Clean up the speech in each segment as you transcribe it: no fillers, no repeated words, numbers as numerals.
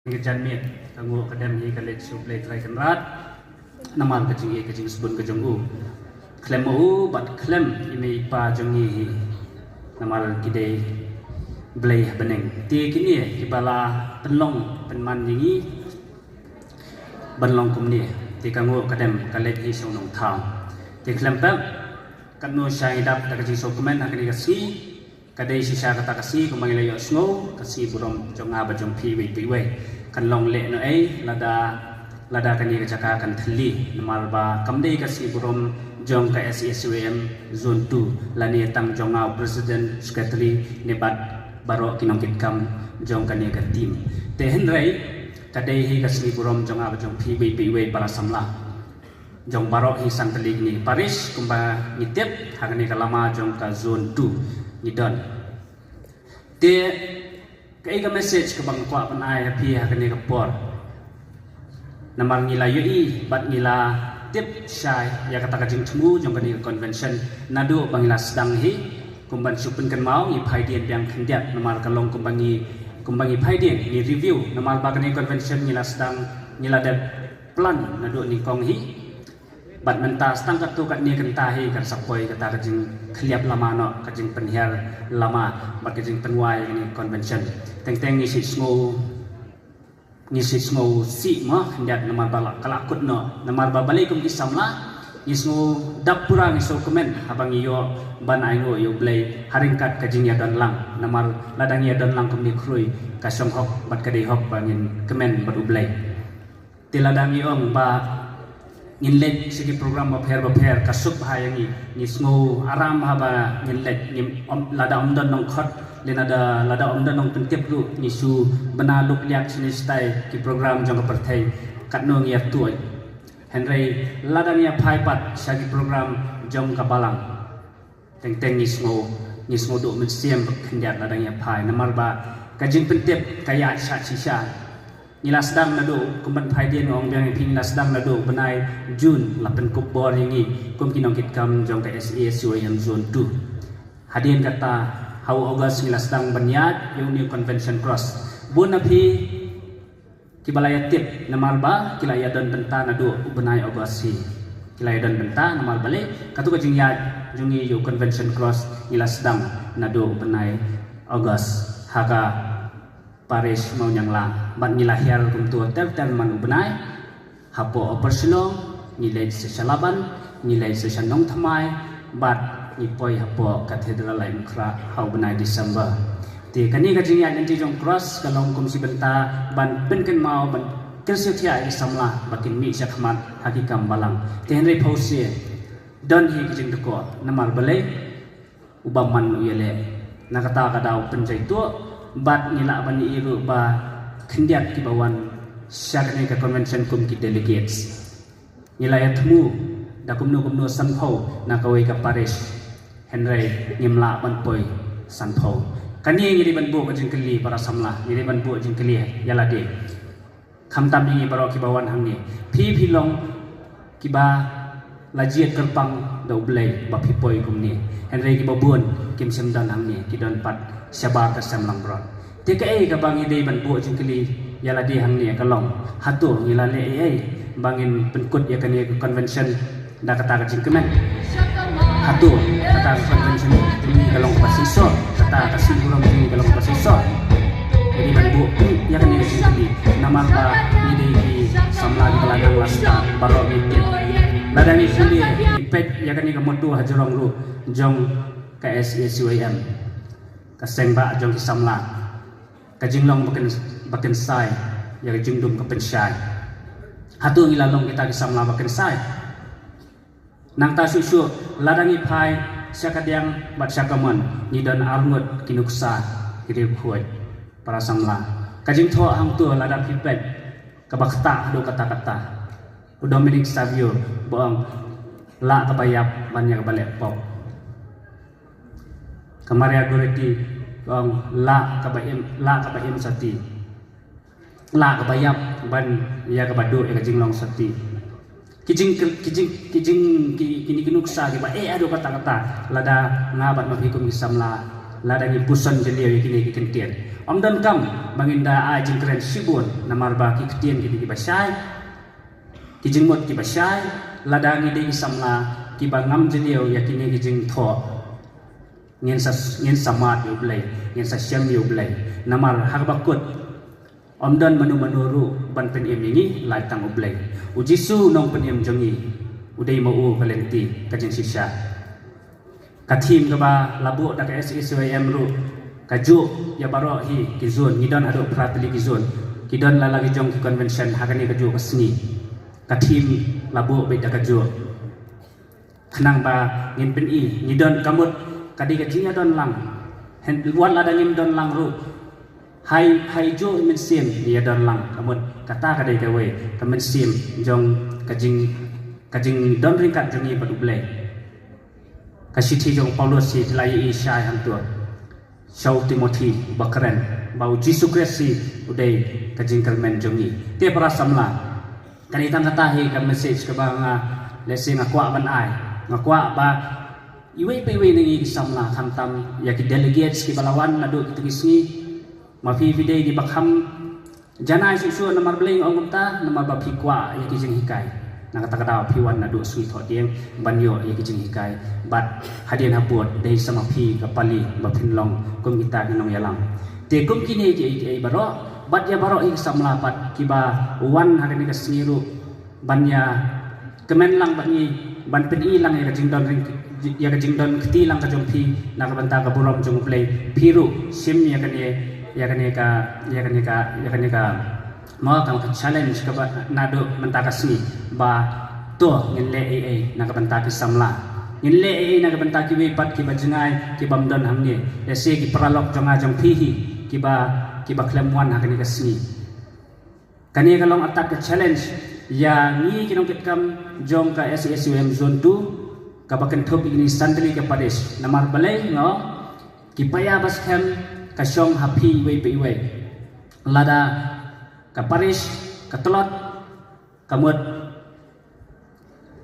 Ngejan mit kanggo kadam hi kalet suplay try kan rat namal kajing sebun kajong u klem u bat klem ime pa jongi hi namal kidai blay beneng ti kini kibala penlong penman yingi banlong kumni ti kanggo kadam kalet hi sonong thang ti klem pam kanu syai dap ta kajing so komen hakani kasi kadai sisa kata kasi kumangilayo snow kasi burom jonga ba jong pi we kan long le no ai lada kan ni jaka kan thli namal ba kamdei kasi burom jong ka SESWM zone 2 lani tang jonga president secretary nebat baro kinong kitkam jong kan ni ka team te henrai kadai hi kasi burom jonga ba jong pi we para samla jong baro hi sang teli ni Paris kumba nitep hagani kalama jong ka zone 2 ni don te kai ka message ka bang kwa pan ai happy ha kani ka por namar ngila yui bat ngila tip syai ya kata ka jing thmu jong kani convention nadu bangila sedang hi kumban supun kan mau ngi phaidien biang khandiat namar ka long kumbangi phaidien ni review namar ba kani convention ngila sedang ngila de plan nadu ni kong hi bat menta stang ka tu kat ni kan tahi kan sapoi kata ka jing khliap lama no ka jing penhiar lama bat ka jing penwai ni convention teng ni si smo si ma khandiat namar bala kalakut no namar ba balai kum isamla ni smo dapura ni so komen habang iyo ban ai no yo blai haringkat ka jing ya don lang namar ladang ya don lang kum ni krui ka som hok bat ka dei hok bangin kemen bat ublai tiladang iong ba nginlet sigi program bapher kasuk hayangi ni smo aram haba nginlet ni lada omdon nong khot lenada lada omdon nong pentip ru ni su benaluk liak sini stai ki program jong perthai katno ngi atuai henry lada ni phai pat sagi program jong kabalang teng ni smo do men siam khendiat lada ni phai namar ba kajing pentip kaya sha sisa nila sedang nado kumban phaidien ong biang ping nila sedang nado benai Jun lapen kup bor yangi kum kinong kitkam jong ka SESWM zone 2 hadien kata hau August nila sedang banyat yung new convention cross bun api kibalaya tip namal ba kilaya don benta nado benai August hi kilaya don benta namal bale katu ka jing yat jungi yung convention cross nila sedang nado benai August haga Paris mau yang la bat ngilahir kum tu tel manu benai hapo operasional nilai sesalaban nilai sesanong thamai bat nipoi hapo katedral lain kra hau benai Desember ti kani ka jing ya nanti jong cross kalong kum si benta ban penken mau ban kersetia isamla bakin mi syakmat hakikam balang ti henry pausie don hi kijing deko namar balai ubaman uyele nakata kadau penjai tu bat nila bani iru ba khendiat ki bawan syakne ka convention kum ki delegates nila ya thmu da kumno sanpho na kawai ka Paris henry ngimla ban poi sanpho kani ngiri ban bu ka jingkeli para samla ngiri ban bu jingkeli yala de khamtam ni baro ki bawan hangni phi long ki ba lajiet kerpang do blai ba phi poi kumni henry ki babun kim sem dan hangni ki don pat sabar ka samlang bron tika ka bangi dei ban bu jingkeli yala di hang ni ka long hatu ngila le bangin penkut ya kani convention da kata ka jingkemen hatu kata convention ni ka long pasiso kata ka sigurong ni ka long pasiso jadi ban bu ya kani jingkeli namal ba ni dei ki samlang kaladang lasta baro mikit ladani suli ipet ya kani ka motu hajrong ru jong ka SESWM kaseng ba jong kisamla kajinglong baken sai ya kajingdum ka pensyai hatu ngilalong kita kisamla baken sai nang ta susu ladangi phai syakadiang bat syakaman ni don arngut kinuksa kirip huai para samla kajing tho hang tu lada pipet kabakta do kata-kata Dominic Savio boang la kabayap banyak balik pop kamaria goreti kong la kabayim sati la kabayap ban ya kabadu ya jinglong sati kijing kini kinuksa di ba ado kata-kata lada ngabat mafikum isamla ladangi pusan jeliau kini kentian om don kam banginda a jing kren sibun namar ba ki ketian kini ki basai ki jingmot ki basai ladangi de isamla ki bangam jeliau yakini ki jing tho ngin samat yu blai ngin sa syam yu blai namar hak bakut om don manu manuru ban pen im ini lai tang ublai ujisu nong pen im jongi udai mau kalenti kajing sisha katim ka ba labu dak SSYM ru kaju ya baro hi kizun ngidon ado pratili kizun kidon lalagi jong ki convention hakani kaju kasni katim labu be dak kaju khanang ba ngin pen i ngidon kamut kadi kajing don lang hen luan lada ngim don lang ru hai jo min sim dia don lang kamut kata kadai ka we kamen sim jong kajing don ringkat jongi padublai kasiti jong Paulus si telai Isai hantua Shaul Timothy bakren bau Jisu Kristi udai kajing kalmen jongi te para samla kanitang katahi ka message ka ba nga lesi ngakwa ban ai ngakwa ba iwe pewe ni samla khantam ya ki delegates ki balawan nadu itu kisni mafi video di bakham janai susu namar bling ongumta namar bapi kwa ya ki jing hikai na kata-kata piwan na do sui tho dieng banyo ya ki jing hikai bat hadian habot dei sama pi kapali bapin long kum kita nong yalang te kum kini je baro bat ya baro ik samla pat kiba wan hakani ka sniru banya kemen lang bani ban pen i lang ya jing don ring ya jing don kti lang ka jong pi na ka banta ka burom jong play piru sim ya kani ka mau kang challenge ka nado mentakasni ba to ngile ai na ka bantaki samla ngile ai na ka bantaki we pat ki bajengai ki bamdon hamne ese ki pralok jonga jong pihi ki ba klemwan hakani kasni kani ka long attack ka challenge ya ni kinong kitkam jong ka SSUM zone 2 ka baken thop ini santli ka padesh namar balai ngo ki paya bas khem kasyong happy we lada kaparis katolot kamut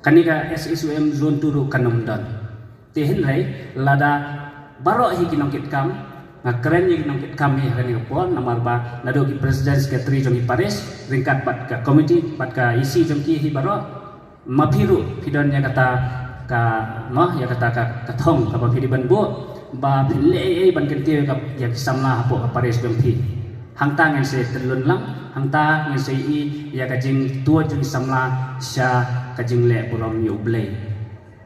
kanika SSUM zone 2 kanumdan tehen rai lada baro hi kinongkit kam ngakren hi kinongkit kam hi kani pon namar ba nado ki president secretary jong paris ringkat bat ka committee bat ka isi jong ki hi baro mapiru pidon ya kata ka mah ya kata ka thong ka ba pidi ban bo ba phile ban kentie ka ya samla hapo ka paris jong pi hangta ngen se telun lang hangta ngen se i ya kajing tua jong samla sha kajing le borom yu blai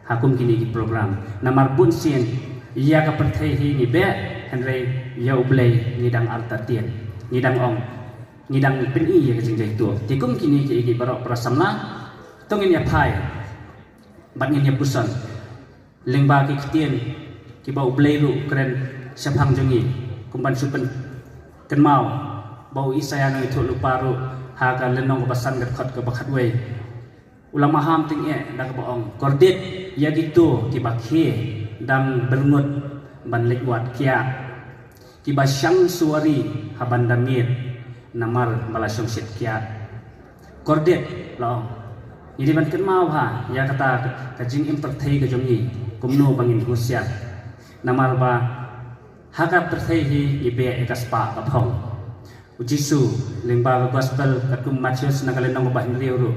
hakum kini ki program namar bun sien ya ka perthai hi ni be henre ya blai ngidang alta tien ngidang ong ngidang pen i ya kajing jai tu tikum kini ki barok prasamla tongin ya phai bat ngin ya pusan lengba ki ktien ki bau blai ru kren saphang jongi kumban supen kenmau bau isaya nang itu lupa ru ha ka lenong ko basan gat khat ka bakhat we ulama ham ting e dak boong kordit ya gitu ki bakhe dang bermut ban lekwat kia ki basyang suari haban damir namar balasong sit kia kordit lo ini ban kenmau ha ya kata kajing imperthai ka jongi kumno bangin husiat namar ba hakap tersehi ibe ekaspa kapong ujisu lengba gospel katum Matius nagalenong ba hinriu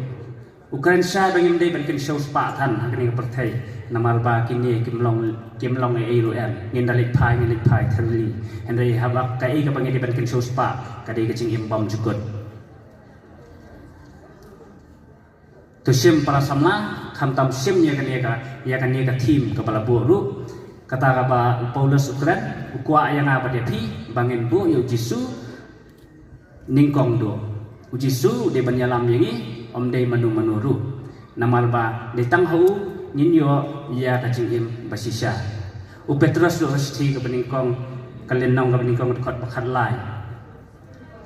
Ukraine sha bangin dei bankin show spa than hakani perthai namar ba kini kimlong e ru en ngindalik phai therli henry habak kai ka bangin dei bankin show spa kadai kacing imbam jukut tusim para samna khamtam sim ya kani ka team kepala boru kata kaba Paulus Ukraine ukwa yang apa dia pi bangin bu yu Jisu ningkong do ujisu de banyalam yangi om de manu ru namar ba de tang hu nin yo ya kacing im basisha u Petrus do sti ka beningkong kalenong ka beningkong khot pakhat lai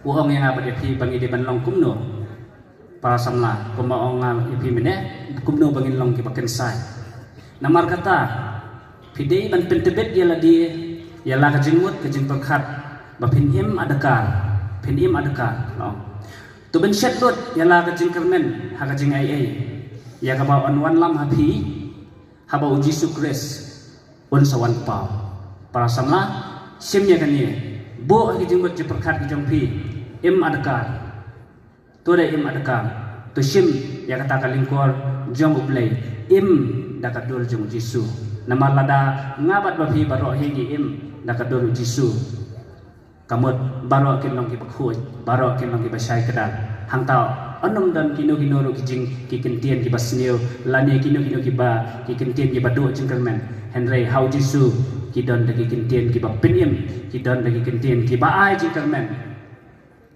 u ong yang apa dia pi bangi de banlong kumno para samla kuma onga ipi mene kumno bangin long ki paken sai namar kata pidei ban pentebet ya ladi ya la kajingmut kajing pakhat ba pinhim adakar no tu ben shetut ya la kajing kermen ha kajing ai ya ka ba on wan lam hapi ha ba Jisu Kris un sawan pa para samla simnya kan ni bo ki jing bot perkat ki jong pi im adakar to da im adakar to sim ya kata kalingkor jong ublay im dakat dol jong Jisu nama lada ngabat bapi baro hegi im dakat dol Jisu kamut baro kin long ki bakhuj baro kin long ki basai kedal hang tau anum dan kino ru ki jing ki kentien ki basnio lane kino ki ba ki kentien ki badu jingkermen henry how Jisu ki don dagi kentien ki ba pinim ki don dagi kentien ki ba ai jingkermen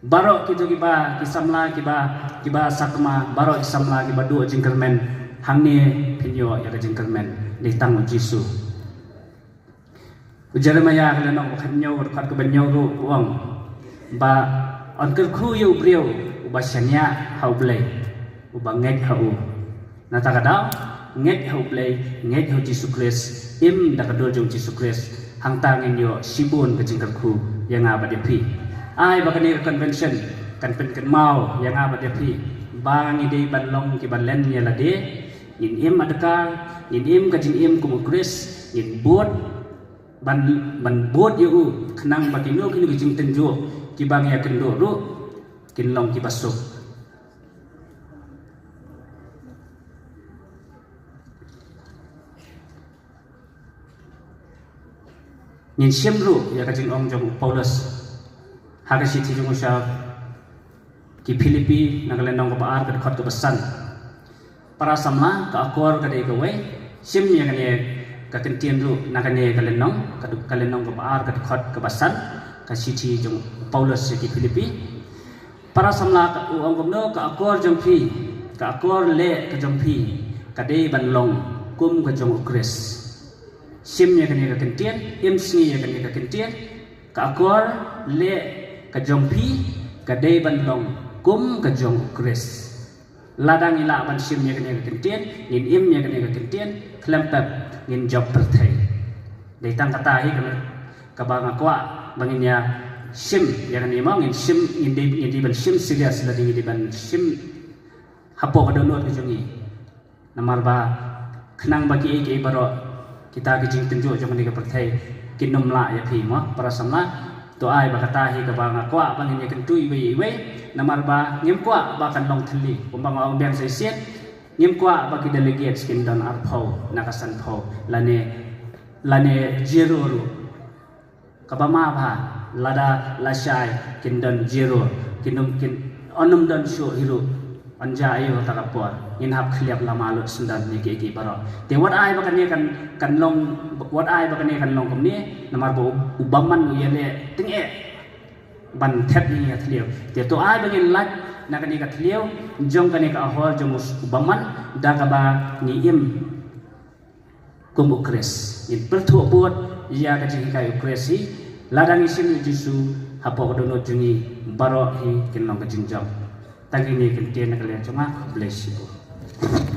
baro ki jogi ba ki samla ki ba sakma baro ki samla ki ba du jingkermen hang ni pinyo ya ka jingkermen ni tang Jisu Jeremiah kala nok khanyo khat ka banyo ru wang ba on ker khu yu brio ba shanya hau blai ba ngek hau na ta kada ngek hau blai ngek hau Jisu Christ im da ka dol jong Jisu Christ hang ta ngin yo sibun ka jingker khu yang aba de pi ai ba kani convention kan pen kan mau yang aba de pi ba ngi de ban long ki ban len ya la de in im adakar in im ka jing im ku Christ in bot ban bot yu khnang ba kinu ki jing tenjo ki bang ya kendo ru kin long ki basuk nin siemru ya kajing ong jong Paulus hagasi ti jong sha ki Filipi nagalen nong ba ar ka khot ka basan para samla ka akor ka dei ka we sim ya kane ka kentien ru nagane kalen nong ka ba ar ka khot ka basan ka si ti jong Paulus ki Filipi para samla ka ong gomno ka akor jong phi ka akor le ka jong phi ka dei ban long kum ka jong Christ sim ya kane ka kentien im sni ya kane ka kentien ka akor le ka jong phi ka dei ban long kum ka jong Christ ladang ila ban sim ya kane ka kentien in im ya kane ka kentien klempap ngin job perthai dei tang kata hi kane ka ba ngakwa bangin ya sim yang ni mang in sim in di ban sim serius la di ban sim hapo ka dono ka jongi namar ba khnang ba ki ke baro kita ki jing tenjo jong ni ka perthai kinom la ya phi ma para samla to ai ba kata hi ka ba ngakwa bangin ya kentui we namar ba ngim kwa ba kan long thli umbang ong biang sai siet ngim kwa ba ki delegate skin don ar pho nakasan pho lane jero ru kabama ba lada lasai kindon jero kinum kin onum dan sho hiru anja ayo takapor in hap khliap lama lo sundan ni ki baro te wat ai bakan ni kan long wat ai bakan ni kan long kom ni namar bo ubaman yele ting e ban thep ni ya thliu te to ai bangin lat na kan ni ka thliu jong kan ni ka hor jong ubaman da ka ba ni im kum ukres in perthu buat ya ka jing kai ukresi ladang isim Jisu hapo dono jungi baro hi kinong ka jingjam tagi ni kentien na kalian cuma bless you